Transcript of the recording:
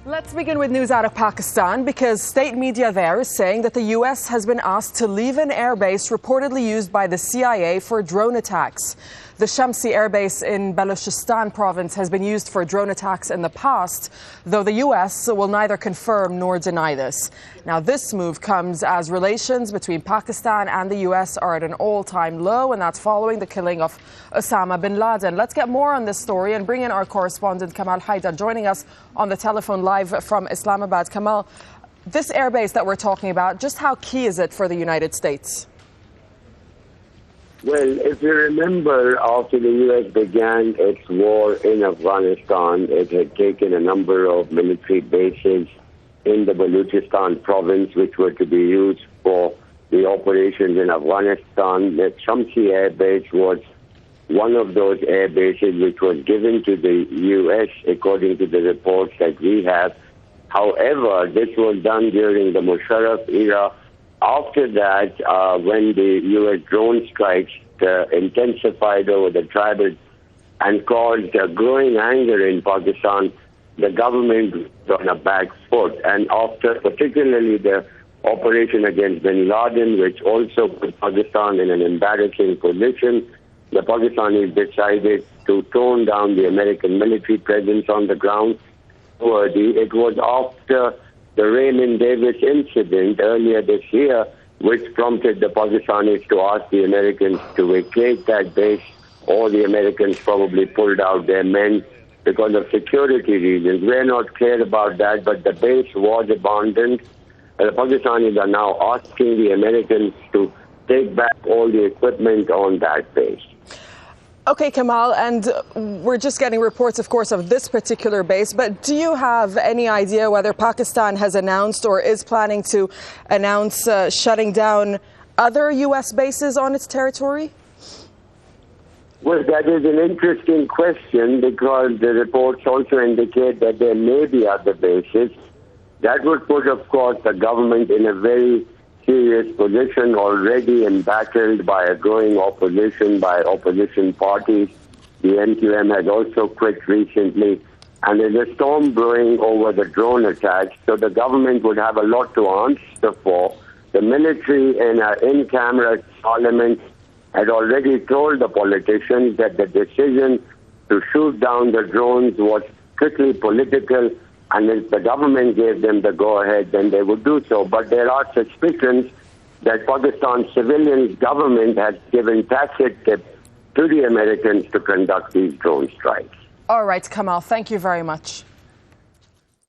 Let's begin with news out of Pakistan because state media there is saying that the U.S. has been asked to leave an airbase reportedly used by the CIA for drone attacks. The Shamsi airbase in Balochistan province has been used for drone attacks in the past, though the U.S. will neither confirm nor deny this. Now, this move comes as relations between Pakistan and the U.S. are at an all-time low, and that's following the killing of Osama Bin Laden. Let's get more on this story and bring in our correspondent Kamal Hyder joining us on the telephone live from Islamabad. Kamal, this airbase that we're talking about, just how key is it for the United States? Well, if you remember, after the U.S. began its war in Afghanistan, it had taken a number of military bases in the Balochistan province, which were to be used for the operations in Afghanistan. The Shamsi air base was one of those air bases which was given to the U.S., according to the reports that we have. However, this was done during the Musharraf era. After that, when the U.S. drone strikes intensified over the tribal and caused growing anger in Pakistan, the government was on a back foot. And after particularly the operation against Bin Laden, which also put Pakistan in an embarrassing position, the Pakistanis decided to tone down the American military presence on the ground. It was after the Raymond Davis incident earlier this year, which prompted the Pakistanis to ask the Americans to vacate that base, or the Americans probably pulled out their men because of security reasons. We're not clear about that, but the base was abandoned. The Pakistanis are now asking the Americans to take back all the equipment on that base. Okay, Kamal, and we're just getting reports, of course, of this particular base, but do you have any idea whether Pakistan has announced or is planning to announce shutting down other U.S. bases on its territory? Well, that is an interesting question because the reports also indicate that there may be other bases. That would put, of course, the government in a very serious position, already embattled by a growing opposition by opposition parties. The NQM has also quit recently, and there's a storm brewing over the drone attacks, so the government would have a lot to answer for. The military in an in-camera parliament had already told the politicians that the decision to shoot down the drones was strictly political, and if the government gave them the go-ahead, then they would do so. But there are suspicions that Pakistan's civilian government has given tacit tips to the Americans to conduct these drone strikes. All right, Kamal, thank you very much.